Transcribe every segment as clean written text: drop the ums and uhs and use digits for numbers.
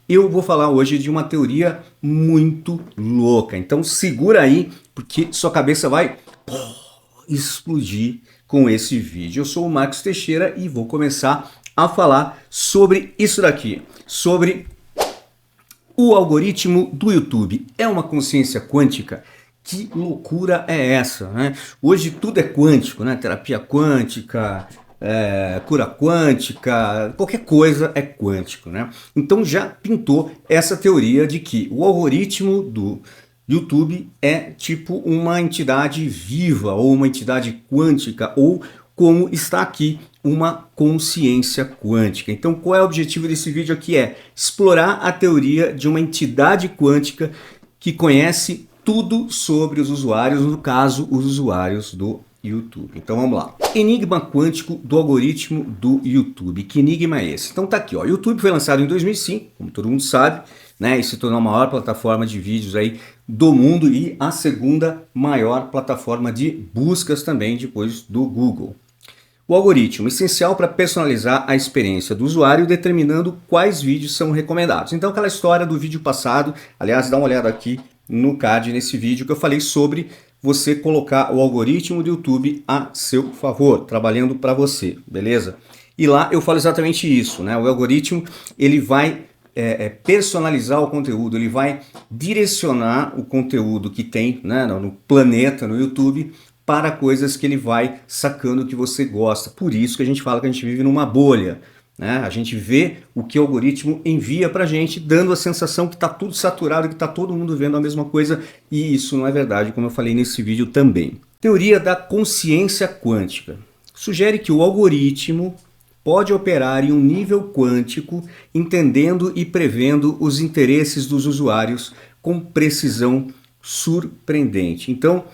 eu vou falar hoje de uma teoria muito louca. Então segura aí, porque sua cabeça vai explodir com esse vídeo. Eu sou o Marcos Teixeira e vou começar a falar sobre isso daqui, sobre o algoritmo do YouTube. É uma consciência quântica? Que loucura é essa, né? Hoje tudo é quântico, né? Terapia quântica, cura quântica, qualquer coisa é quântico, né? Então já pintou essa teoria de que o algoritmo do YouTube é tipo uma entidade viva ou uma entidade quântica ou como está aqui uma consciência quântica. Então qual é o objetivo desse vídeo aqui? É explorar a teoria de uma entidade quântica que conhece tudo sobre os usuários, no caso os usuários do YouTube. Então vamos lá. Enigma quântico do algoritmo do YouTube. Que enigma é esse? Então tá aqui, ó. O YouTube foi lançado em 2005, como todo mundo sabe, né? E se tornou a maior plataforma de vídeos aí do mundo e a segunda maior plataforma de buscas também depois do Google. O algoritmo essencial para personalizar a experiência do usuário, determinando quais vídeos são recomendados. Então aquela história do vídeo passado, aliás, dá uma olhada aqui no card nesse vídeo que eu falei sobre você colocar o algoritmo do YouTube a seu favor, trabalhando para você, beleza? E lá eu falo exatamente isso, né? O algoritmo ele vai personalizar o conteúdo, ele vai direcionar o conteúdo que tem, né, no planeta, no YouTube, para coisas que ele vai sacando que você gosta. Por isso que a gente fala que a gente vive numa bolha, né? A gente vê o que o algoritmo envia para a gente, dando a sensação que está tudo saturado, que está todo mundo vendo a mesma coisa, e isso não é verdade, como eu falei nesse vídeo também. Teoria da consciência quântica. Sugere que o algoritmo pode operar em um nível quântico, entendendo e prevendo os interesses dos usuários com precisão surpreendente. Então,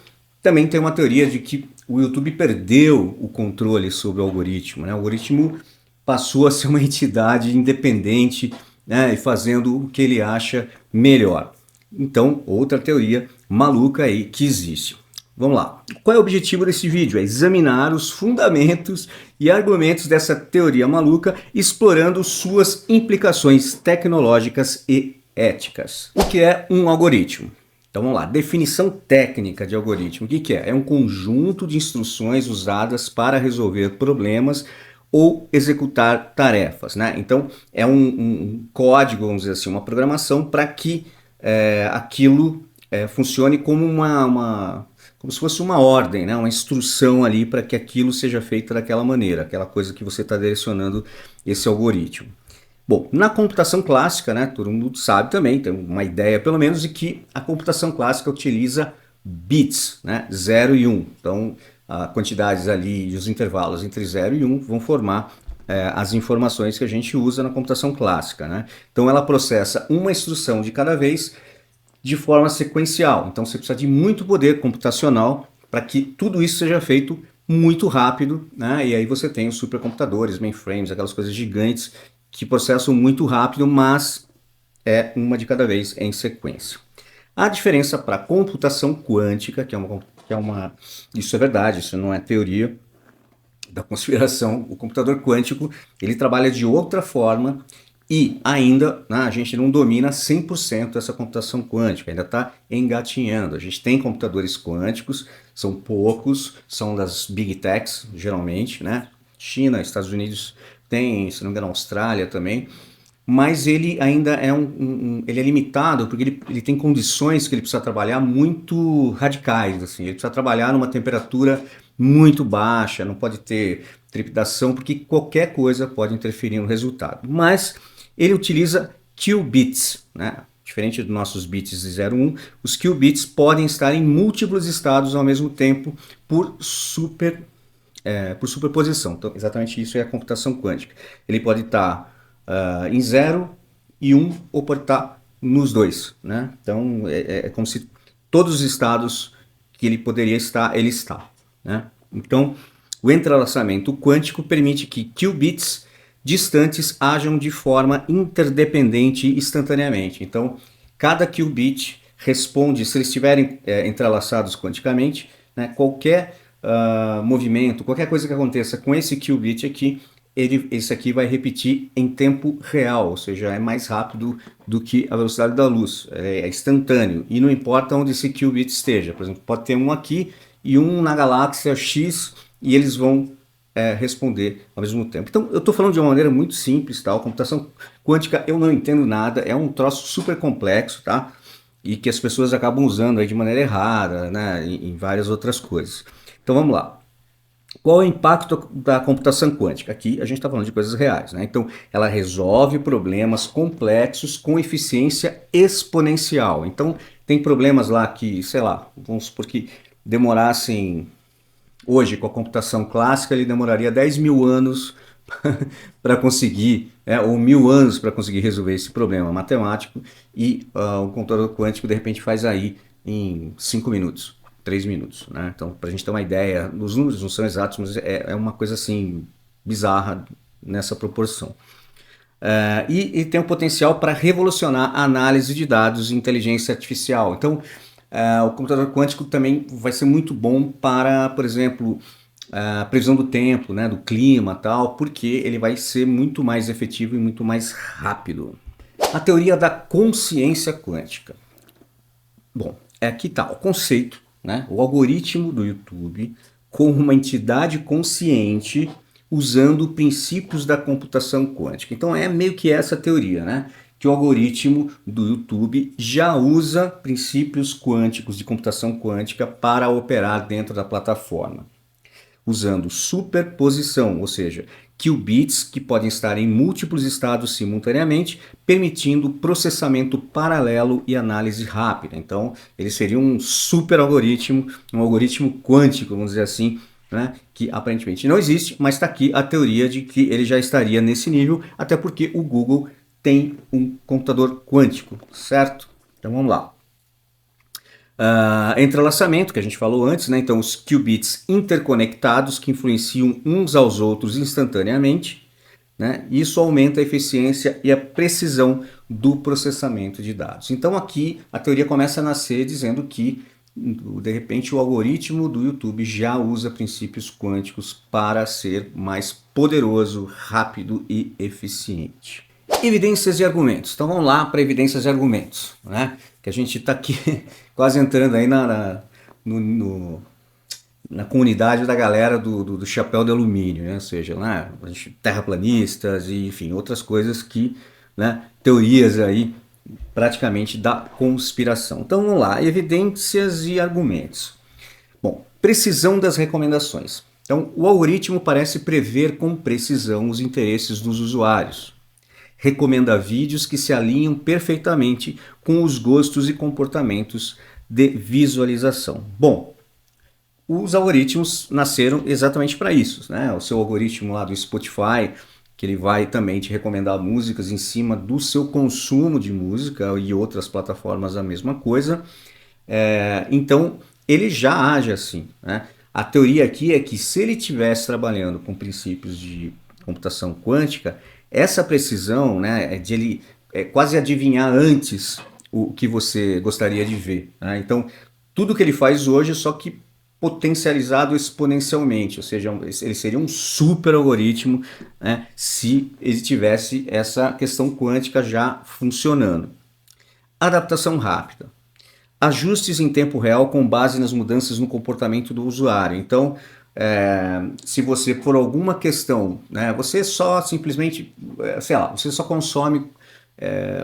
também tem uma teoria de que o YouTube perdeu o controle sobre o algoritmo, né? O algoritmo passou a ser uma entidade independente, né, e fazendo o que ele acha melhor. Então, outra teoria maluca aí que existe. Vamos lá. Qual é o objetivo desse vídeo? É examinar os fundamentos e argumentos dessa teoria maluca, explorando suas implicações tecnológicas e éticas. O que é um algoritmo? Então vamos lá, definição técnica de algoritmo. O que é? É um conjunto de instruções usadas para resolver problemas ou executar tarefas, né? Então é um código, vamos dizer assim, uma programação para que aquilo funcione como como se fosse uma ordem, né? Uma instrução ali para que aquilo seja feito daquela maneira, aquela coisa que você está direcionando esse algoritmo. Bom, na computação clássica, né, todo mundo sabe também, tem uma ideia pelo menos de que a computação clássica utiliza bits, né, 0 e 1. Então, as quantidades ali e os intervalos entre 0 e 1 vão formar as informações que a gente usa na computação clássica, né? Então, ela processa uma instrução de cada vez de forma sequencial. Então, você precisa de muito poder computacional para que tudo isso seja feito muito rápido, né? E aí você tem os supercomputadores, mainframes, aquelas coisas gigantes que processam muito rápido, mas é uma de cada vez em sequência. A diferença para a computação quântica, isso é verdade, isso não é teoria da conspiração, o computador quântico, ele trabalha de outra forma e ainda, né, a gente não domina 100% essa computação quântica, ainda está engatinhando. A gente tem computadores quânticos, são poucos, são das big techs, geralmente, né? China, Estados Unidos tem, se não me engano, Austrália também, mas ele ainda é ele é limitado porque ele tem condições que ele precisa trabalhar muito radicais, assim, ele precisa trabalhar numa temperatura muito baixa, não pode ter trepidação, porque qualquer coisa pode interferir no resultado. Mas ele utiliza qubits, né? Diferente dos nossos bits de 0 e 1, os qubits podem estar em múltiplos estados ao mesmo tempo por superposição. Então, exatamente isso é a computação quântica. Ele pode estar em 0 e 1, ou pode estar nos dois, né? Então, é como se todos os estados que ele poderia estar, ele está, né? Então, o entrelaçamento quântico permite que qubits distantes ajam de forma interdependente instantaneamente. Então, cada qubit responde, se eles estiverem entrelaçados quanticamente, né, qualquer movimento, qualquer coisa que aconteça com esse qubit aqui, esse aqui vai repetir em tempo real, ou seja, é mais rápido do que a velocidade da luz, é instantâneo, e não importa onde esse qubit esteja, por exemplo, pode ter um aqui e um na galáxia X, e eles vão responder ao mesmo tempo. Então eu estou falando de uma maneira muito simples, tá? A computação quântica eu não entendo nada, é um troço super complexo, tá? E que as pessoas acabam usando aí de maneira errada, né? Em várias outras coisas. Então vamos lá. Qual é o impacto da computação quântica? Aqui a gente está falando de coisas reais, né? Então, ela resolve problemas complexos com eficiência exponencial. Então, tem problemas lá que, sei lá, vamos supor que demorassem, hoje com a computação clássica, ele demoraria 10 mil anos para conseguir, ou 1000 anos para conseguir resolver esse problema matemático, e o computador quântico de repente faz aí em 5 minutos. 3 minutos, né? Então, para a gente ter uma ideia, os números não são exatos, mas é uma coisa assim bizarra nessa proporção. E tem o potencial para revolucionar a análise de dados e inteligência artificial. Então, o computador quântico também vai ser muito bom para, por exemplo, a previsão do tempo, né, do clima, tal, porque ele vai ser muito mais efetivo e muito mais rápido. A teoria da consciência quântica. Bom, aqui está o conceito, né? O algoritmo do YouTube como uma entidade consciente usando princípios da computação quântica. Então é meio que essa teoria, né? Que o algoritmo do YouTube já usa princípios quânticos de computação quântica para operar dentro da plataforma, usando superposição, ou seja, qubits que podem estar em múltiplos estados simultaneamente, permitindo processamento paralelo e análise rápida. Então, ele seria um super algoritmo, um algoritmo quântico, vamos dizer assim, né, que aparentemente não existe, mas está aqui a teoria de que ele já estaria nesse nível, até porque o Google tem um computador quântico, certo? Então vamos lá. Entrelaçamento, que a gente falou antes, né? Então os qubits interconectados que influenciam uns aos outros instantaneamente, né? Isso aumenta a eficiência e a precisão do processamento de dados. Então aqui a teoria começa a nascer dizendo que de repente o algoritmo do YouTube já usa princípios quânticos para ser mais poderoso, rápido e eficiente. Evidências e argumentos. Então vamos lá para evidências e argumentos, né? Que a gente está aqui quase entrando aí na comunidade da galera do chapéu de alumínio, né? Ou seja, né? Terraplanistas e enfim, outras coisas que, né? Teorias aí praticamente da conspiração. Então vamos lá, evidências e argumentos. Bom, precisão das recomendações. Então o algoritmo parece prever com precisão os interesses dos usuários. Recomenda vídeos que se alinham perfeitamente com os gostos e comportamentos de visualização. Bom, os algoritmos nasceram exatamente para isso, né? O seu algoritmo lá do Spotify, que ele vai também te recomendar músicas em cima do seu consumo de música, e outras plataformas a mesma coisa. Então, ele já age assim, né? A teoria aqui é que se ele estivesse trabalhando com princípios de computação quântica, essa precisão, né, de ele quase adivinhar antes o que você gostaria de ver, né? Então, tudo que ele faz hoje, só que potencializado exponencialmente, ou seja, ele seria um super algoritmo, né, se ele tivesse essa questão quântica já funcionando. Adaptação rápida. Ajustes em tempo real com base nas mudanças no comportamento do usuário. Então, se você, por alguma questão, né, você só simplesmente, sei lá, você só consome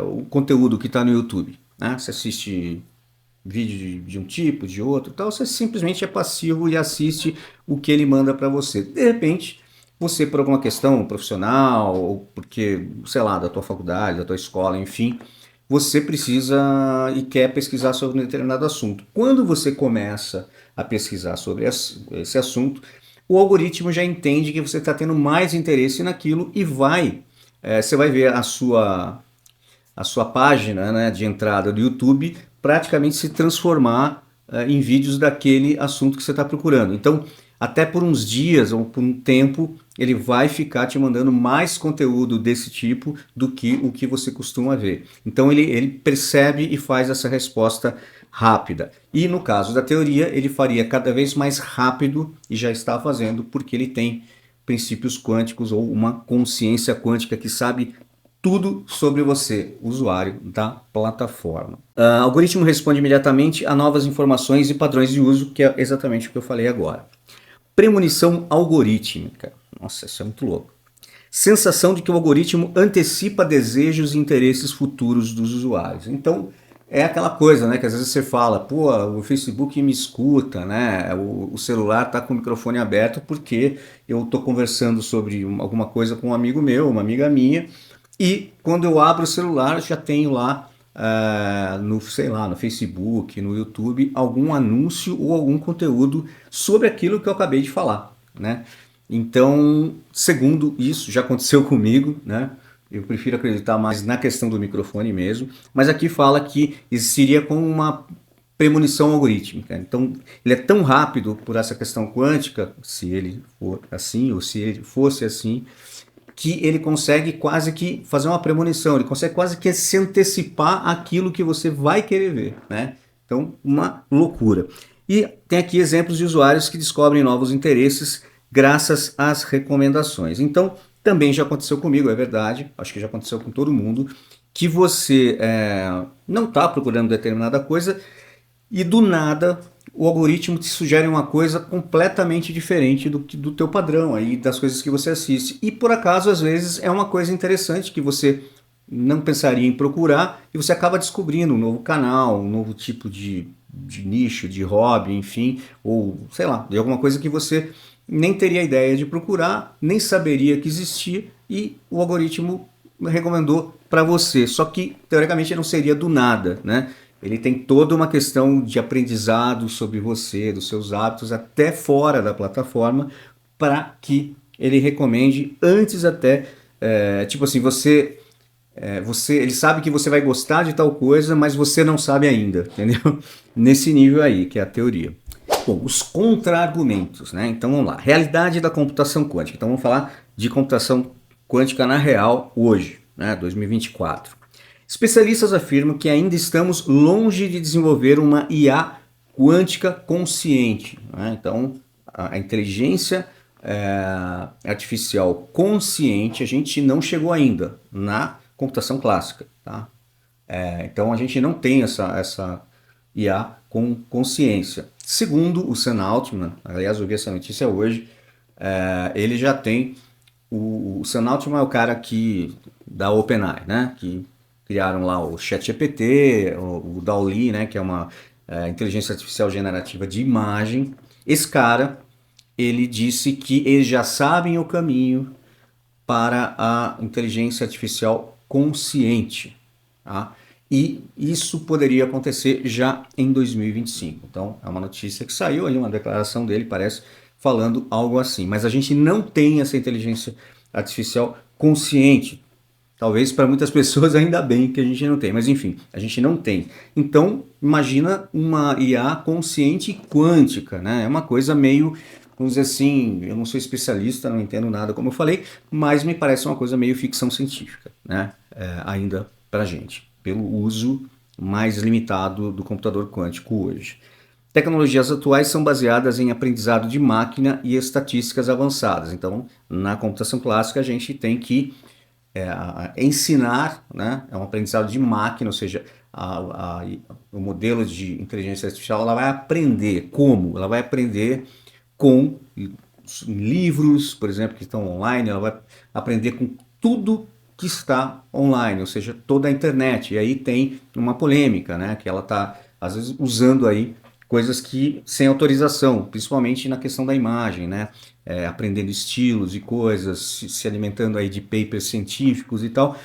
o conteúdo que está no YouTube, né? Você assiste vídeo de um tipo, de outro, tal, você simplesmente é passivo e assiste o que ele manda para você. De repente, você, por alguma questão profissional, ou porque, sei lá, da tua faculdade, da tua escola, enfim, você precisa e quer pesquisar sobre um determinado assunto. Quando você começa a pesquisar sobre esse assunto, o algoritmo já entende que você está tendo mais interesse naquilo e você vai ver a sua página, né, de entrada do YouTube praticamente se transformar em vídeos daquele assunto que você está procurando. Então, até por uns dias ou por um tempo, ele vai ficar te mandando mais conteúdo desse tipo do que o que você costuma ver. Então ele percebe e faz essa resposta rápida. E no caso da teoria, ele faria cada vez mais rápido, e já está fazendo, porque ele tem princípios quânticos ou uma consciência quântica que sabe tudo sobre você, usuário da plataforma. O algoritmo responde imediatamente a novas informações e padrões de uso, que é exatamente o que eu falei agora. Premonição algorítmica. Nossa, isso é muito louco. Sensação de que o algoritmo antecipa desejos e interesses futuros dos usuários. Então, é aquela coisa, né, que às vezes você fala, pô, o Facebook me escuta, né, o celular está com o microfone aberto porque eu estou conversando sobre alguma coisa com um amigo meu, uma amiga minha, e quando eu abro o celular já tenho lá, sei lá, no Facebook, no YouTube, algum anúncio ou algum conteúdo sobre aquilo que eu acabei de falar, né? Então, segundo isso, já aconteceu comigo, né? Eu prefiro acreditar mais na questão do microfone mesmo, mas aqui fala que existiria como uma premonição algorítmica. Então, ele é tão rápido por essa questão quântica, se ele for assim, ou se ele fosse assim, que ele consegue quase que fazer uma premonição, ele consegue quase que se antecipar aquilo que você vai querer ver, né? Então, uma loucura. E tem aqui exemplos de usuários que descobrem novos interesses graças às recomendações. Então, também já aconteceu comigo, é verdade, acho que já aconteceu com todo mundo, que você não está procurando determinada coisa e do nada o algoritmo te sugere uma coisa completamente diferente do teu padrão aí, das coisas que você assiste. E por acaso, às vezes, é uma coisa interessante que você não pensaria em procurar e você acaba descobrindo um novo canal, um novo tipo de nicho, de hobby, enfim, ou sei lá, de alguma coisa que você nem teria ideia de procurar, nem saberia que existia e o algoritmo recomendou para você. Só que, teoricamente, não seria do nada, né? Ele tem toda uma questão de aprendizado sobre você, dos seus hábitos, até fora da plataforma, para que ele recomende antes até, tipo assim, ele sabe que você vai gostar de tal coisa, mas você não sabe ainda, entendeu? Nesse nível aí, que é a teoria. Bom, os contra-argumentos, né? Então vamos lá. Realidade da computação quântica. Então vamos falar de computação quântica na real hoje, né? 2024. Especialistas afirmam que ainda estamos longe de desenvolver uma IA quântica consciente, né? Então, a inteligência artificial consciente a gente não chegou ainda na computação clássica, tá? Então, a gente não tem essa IA com consciência. Segundo o Sam Altman, aliás, eu vi essa notícia hoje, ele já tem... O Sam Altman é o cara da OpenAI, né? Que criaram lá o ChatGPT, o DALL-E, né, que é uma inteligência artificial generativa de imagem. Esse cara, ele disse que eles já sabem o caminho para a inteligência artificial consciente, tá? E isso poderia acontecer já em 2025. Então, é uma notícia que saiu aí, uma declaração dele, parece, falando algo assim. Mas a gente não tem essa inteligência artificial consciente. Talvez para muitas pessoas ainda bem que a gente não tem, mas enfim, a gente não tem. Então, imagina uma IA consciente quântica, né? É uma coisa meio, vamos dizer assim, eu não sou especialista, não entendo nada como eu falei, mas me parece uma coisa meio ficção científica, né? Ainda para a gente, pelo uso mais limitado do computador quântico hoje. Tecnologias atuais são baseadas em aprendizado de máquina e estatísticas avançadas. Então, na computação clássica, a gente tem que ensinar, né? É um aprendizado de máquina, ou seja, o modelo de inteligência artificial ela vai aprender como? Ela vai aprender com livros, por exemplo, que estão online, ela vai aprender com tudo que está online, ou seja, toda a internet. E aí tem uma polêmica, né? Que ela está, às vezes, usando aí coisas que sem autorização, principalmente na questão da imagem, né? Aprendendo estilos e coisas, se alimentando aí de papers científicos e tal,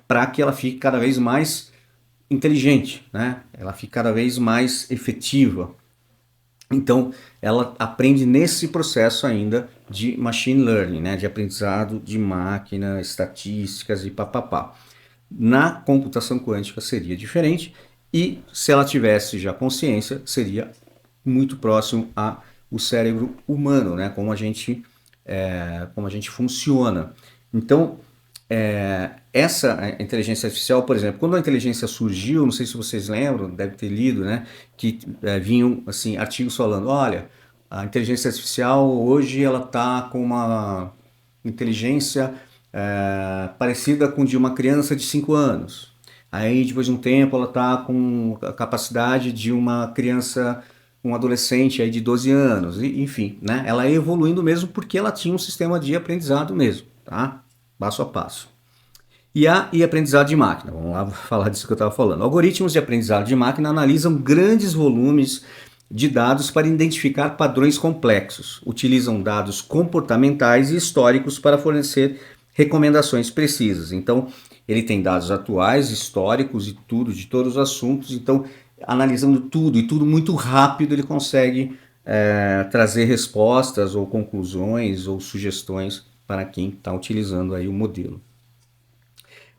para que ela fique cada vez mais inteligente, né? Ela fique cada vez mais efetiva. Então, ela aprende nesse processo ainda de machine learning, né? De aprendizado de máquina, estatísticas e papapá. Na computação quântica seria diferente, e se ela tivesse já consciência, seria muito próximo ao cérebro humano, né? Como a gente funciona. Então, essa inteligência artificial, por exemplo, quando a inteligência surgiu, não sei se vocês lembram, deve ter lido, né? Que vinham assim, artigos falando, olha, a inteligência artificial hoje ela está com inteligência parecida com de uma criança de 5 anos. Aí, depois de um tempo, ela está com a capacidade de uma criança, um adolescente aí de 12 anos, enfim, né? Ela é evoluindo mesmo porque ela tinha um sistema de aprendizado mesmo, tá? Passo a passo. IA e aprendizado de máquina. Vamos lá falar disso que eu estava falando. Algoritmos de aprendizado de máquina analisam grandes volumes de dados para identificar padrões complexos. Utilizam dados comportamentais e históricos para fornecer recomendações precisas. Então, ele tem dados atuais, históricos e tudo, de todos os assuntos. Então, analisando tudo e tudo muito rápido, ele consegue trazer respostas ou conclusões ou sugestões para quem está utilizando aí o modelo.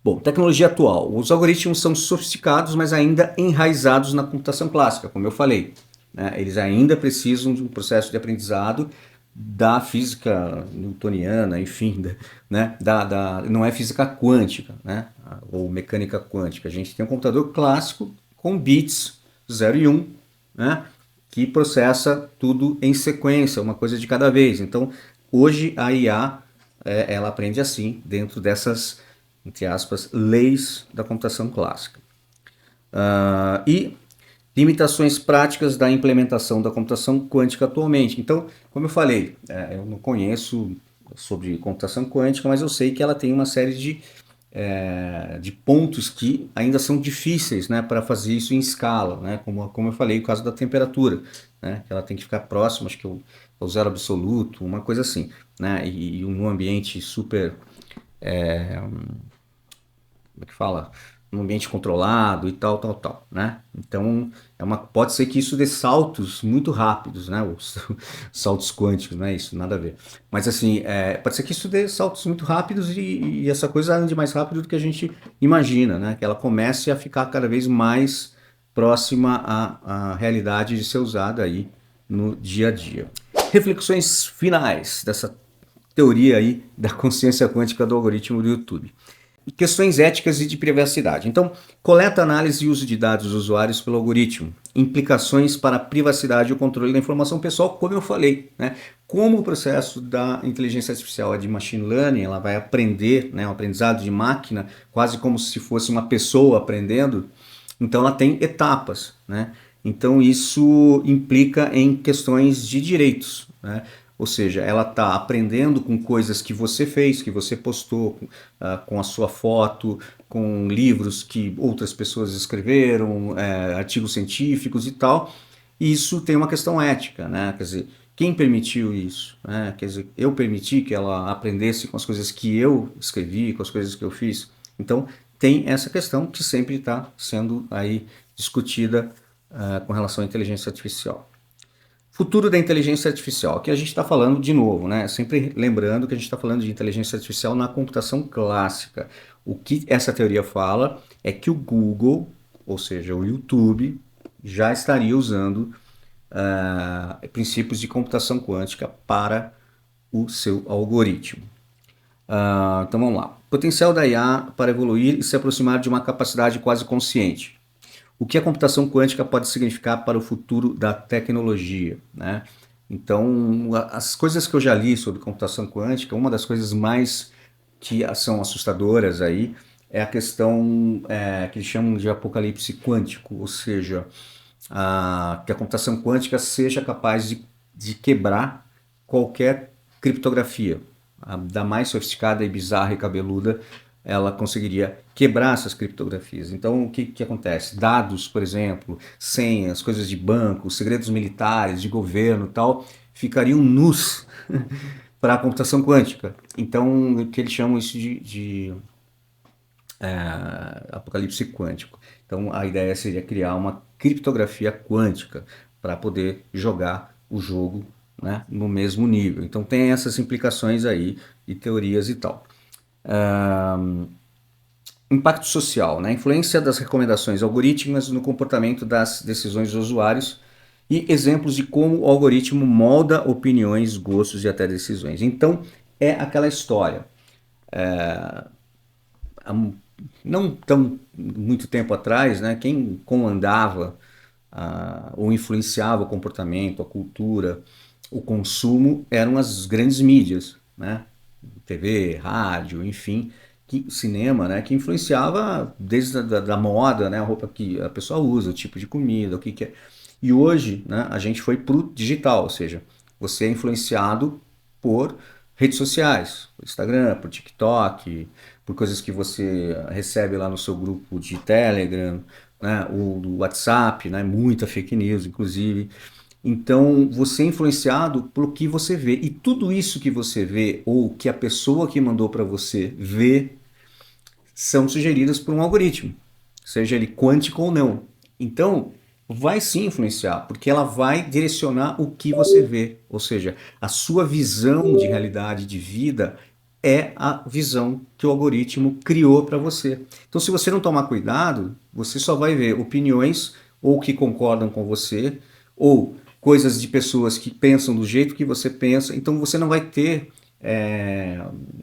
Bom, tecnologia atual. Os algoritmos são sofisticados, mas ainda enraizados na computação clássica, como eu falei. Né? Eles ainda precisam de um processo de aprendizado da física newtoniana, enfim, né? Não é física quântica, né? Ou mecânica quântica. A gente tem um computador clássico com bits 0 e 1, né? Que processa tudo em sequência, uma coisa de cada vez. Então, hoje a IA ela aprende assim, dentro dessas, entre aspas, leis da computação clássica. E limitações práticas da implementação da computação quântica atualmente. Então, como eu falei, eu não conheço sobre computação quântica, mas eu sei que ela tem uma série de pontos que ainda são difíceis, né, para fazer isso em escala, né, como eu falei, o caso da temperatura, né, que ela tem que ficar próxima, acho que ao zero absoluto, uma coisa assim, né, e num ambiente super, como é que fala? Um ambiente controlado e tal, né? Então, pode ser que isso dê saltos muito rápidos, né? Os saltos quânticos, não é isso? Nada a ver. Mas assim, pode ser que isso dê saltos muito rápidos e essa coisa ande mais rápido do que a gente imagina, né? Que ela comece a ficar cada vez mais próxima à realidade de ser usada aí no dia a dia. Reflexões finais dessa teoria aí da consciência quântica do algoritmo do YouTube. Questões éticas e de privacidade. Então, coleta, análise e uso de dados dos usuários pelo algoritmo. Implicações para a privacidade e o controle da informação pessoal, como eu falei, né? Como o processo da inteligência artificial é de machine learning, ela vai aprender, né, um aprendizado de máquina, quase como se fosse uma pessoa aprendendo, então ela tem etapas, né? Então isso implica em questões de direitos, né? Ou seja, ela está aprendendo com coisas que você fez, que você postou, com a sua foto, com livros que outras pessoas escreveram, artigos científicos e tal. E isso tem uma questão ética, né? Quer dizer, quem permitiu isso? Né? Quer dizer, eu permiti que ela aprendesse com as coisas que eu escrevi, com as coisas que eu fiz. Então, tem essa questão que sempre está sendo aí discutida com relação à inteligência artificial. Futuro da inteligência artificial. Aqui a gente está falando de novo, né? Sempre lembrando que a gente está falando de inteligência artificial na computação clássica. O que essa teoria fala é que o Google, ou seja, o YouTube, já estaria usando princípios de computação quântica para o seu algoritmo. Então vamos lá. Potencial da IA para evoluir e se aproximar de uma capacidade quase consciente. O que a computação quântica pode significar para o futuro da tecnologia, né? Então, as coisas que eu já li sobre computação quântica, uma das coisas mais que são assustadoras aí é a questão que eles chamam de apocalipse quântico, ou seja, que a computação quântica seja capaz de quebrar qualquer criptografia, da mais sofisticada e bizarra e cabeluda, ela conseguiria quebrar essas criptografias. Então, o que acontece? Dados, por exemplo, senhas, coisas de banco, segredos militares, de governo e tal, ficariam nus para a computação quântica. Então, o que eles chamam isso de apocalipse quântico. Então, a ideia seria criar uma criptografia quântica para poder jogar o jogo, né, no mesmo nível. Então, tem essas implicações aí e teorias e tal. Impacto social, né? Influência das recomendações algorítmicas no comportamento das decisões dos usuários e exemplos de como o algoritmo molda opiniões, gostos e até decisões. Então, é aquela história. Não tão muito tempo atrás, né, quem comandava ou influenciava o comportamento, a cultura, o consumo, eram as grandes mídias, né? TV, rádio, enfim, cinema, né, que influenciava desde da moda, né, a roupa que a pessoa usa, o tipo de comida, o que é. E hoje, né, a gente foi pro digital, ou seja, você é influenciado por redes sociais, por Instagram, por TikTok, por coisas que você recebe lá no seu grupo de Telegram, né, o WhatsApp, né, muita fake news, inclusive. Então, você é influenciado pelo que você vê. E tudo isso que você vê, ou que a pessoa que mandou para você vê, são sugeridas por um algoritmo, seja ele quântico ou não. Então, vai sim influenciar, porque ela vai direcionar o que você vê. Ou seja, a sua visão de realidade, de vida, é a visão que o algoritmo criou para você. Então, se você não tomar cuidado, você só vai ver opiniões ou que concordam com você, ou coisas de pessoas que pensam do jeito que você pensa. Então, você não vai ter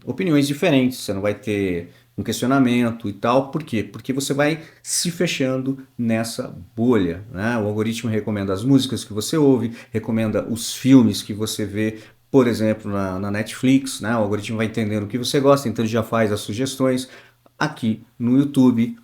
opiniões diferentes, você não vai ter um questionamento e tal. Por quê? Porque você vai se fechando nessa bolha, né? O algoritmo recomenda as músicas que você ouve, recomenda os filmes que você vê, por exemplo, na Netflix, né? O algoritmo vai entendendo o que você gosta, então ele já faz as sugestões aqui no YouTube,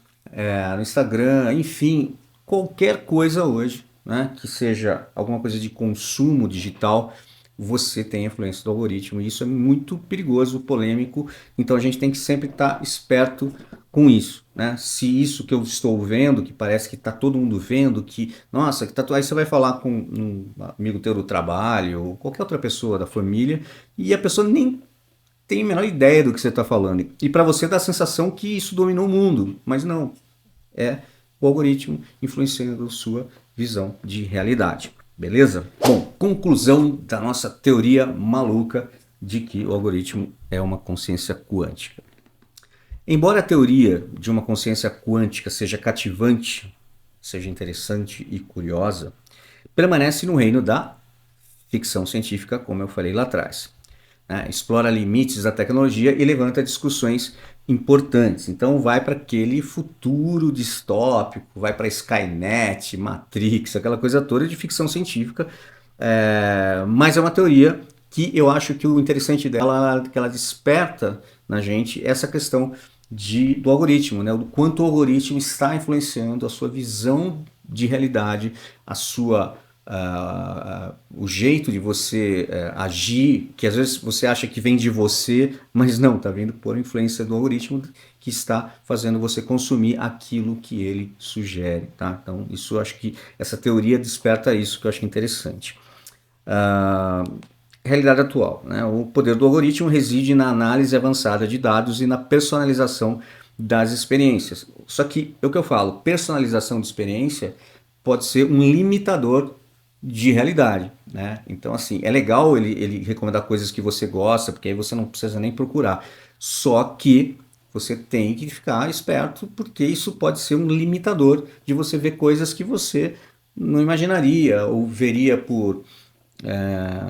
no Instagram, enfim, qualquer coisa hoje, né? Que seja alguma coisa de consumo digital, você tem influência do algoritmo, e isso é muito perigoso, polêmico, então a gente tem que sempre estar esperto com isso, né? Se isso que eu estou vendo, que parece que está todo mundo vendo, que, nossa, que tá, aí você vai falar com um amigo teu do trabalho, ou qualquer outra pessoa da família, e a pessoa nem tem a menor ideia do que você está falando, e para você dá a sensação que isso dominou o mundo, mas não, é o algoritmo influenciando sua visão de realidade. Beleza? Bom, conclusão da nossa teoria maluca de que o algoritmo é uma consciência quântica. Embora a teoria de uma consciência quântica seja cativante, seja interessante e curiosa, permanece no reino da ficção científica, como eu falei lá atrás. Explora limites da tecnologia e levanta discussões importantes. Então vai para aquele futuro distópico, vai para Skynet, Matrix, aquela coisa toda de ficção científica. Mas é uma teoria que eu acho que o interessante dela é que ela desperta na gente essa questão do algoritmo, né? Do quanto o algoritmo está influenciando a sua visão de realidade, a sua o jeito de você agir, que às vezes você acha que vem de você, mas não, está vindo por influência do algoritmo que está fazendo você consumir aquilo que ele sugere, tá? Então, isso eu acho que essa teoria desperta isso, que eu acho interessante. Realidade atual, né? O poder do algoritmo reside na análise avançada de dados e na personalização das experiências. Só que é o que eu falo, personalização de experiência pode ser um limitador de realidade, né? Então, assim, é legal ele recomendar coisas que você gosta, porque aí você não precisa nem procurar. Só que você tem que ficar esperto, porque isso pode ser um limitador de você ver coisas que você não imaginaria ou veria por,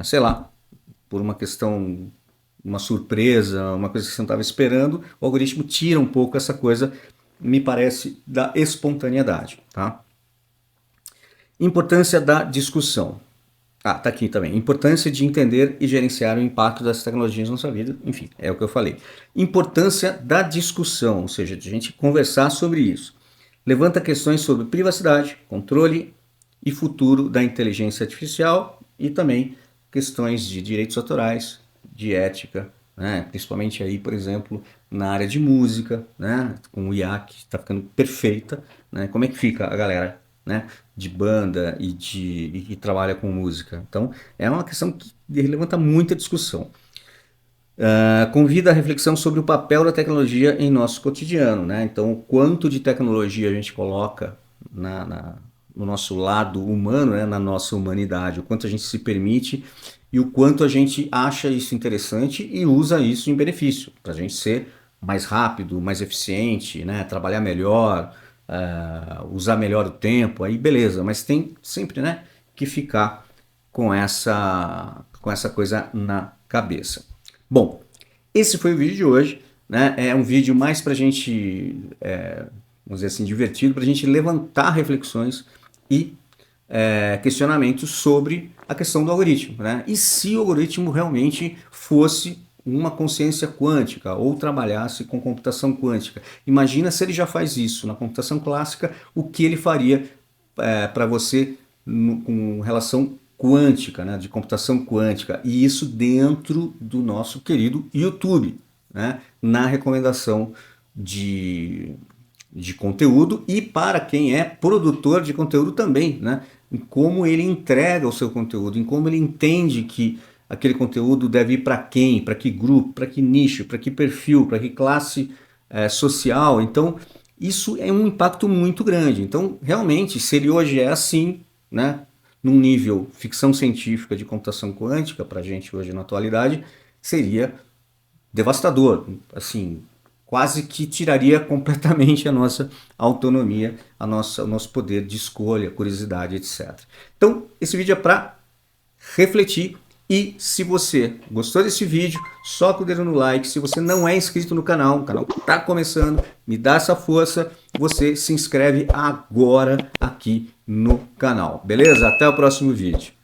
sei lá, por uma questão, uma surpresa, uma coisa que você não estava esperando. O algoritmo tira um pouco essa coisa, me parece, da espontaneidade, tá? Importância da discussão. Tá aqui também. Importância de entender e gerenciar o impacto das tecnologias na sua vida. Enfim, é o que eu falei. Importância da discussão, ou seja, de a gente conversar sobre isso. Levanta questões sobre privacidade, controle e futuro da inteligência artificial e também questões de direitos autorais, de ética, né? Principalmente aí, por exemplo, na área de música, né? Com o IA que está ficando perfeita, né? Como é que fica a galera, né, de banda e que trabalha com música? Então é uma questão que levanta muita discussão. Convida a reflexão sobre o papel da tecnologia em nosso cotidiano, né? Então, o quanto de tecnologia a gente coloca no nosso lado humano, né? Na nossa humanidade, o quanto a gente se permite e o quanto a gente acha isso interessante e usa isso em benefício, para a gente ser mais rápido, mais eficiente, né? Trabalhar melhor, usar melhor o tempo, aí beleza, mas tem sempre, né, que ficar com essa coisa na cabeça. Bom, esse foi o vídeo de hoje, né? É um vídeo mais para a gente, vamos dizer assim, divertido, para a gente levantar reflexões e questionamentos sobre a questão do algoritmo, né? E se o algoritmo realmente fosse uma consciência quântica ou trabalhasse com computação quântica. Imagina se ele já faz isso na computação clássica, o que ele faria para você com relação quântica, né, de computação quântica, e isso dentro do nosso querido YouTube, né, na recomendação de conteúdo e para quem é produtor de conteúdo também, né, em como ele entrega o seu conteúdo, em como ele entende que aquele conteúdo deve ir para quem, para que grupo, para que nicho, para que perfil, para que classe social. Então, isso é um impacto muito grande. Então, realmente, se ele hoje é assim, né, num nível ficção científica de computação quântica, para a gente hoje na atualidade, seria devastador, assim, quase que tiraria completamente a nossa autonomia, o nosso poder de escolha, curiosidade, etc. Então, esse vídeo é para refletir. E se você gostou desse vídeo, soca o dedo no like. Se você não é inscrito no canal, o canal está começando, me dá essa força, você se inscreve agora aqui no canal. Beleza? Até o próximo vídeo.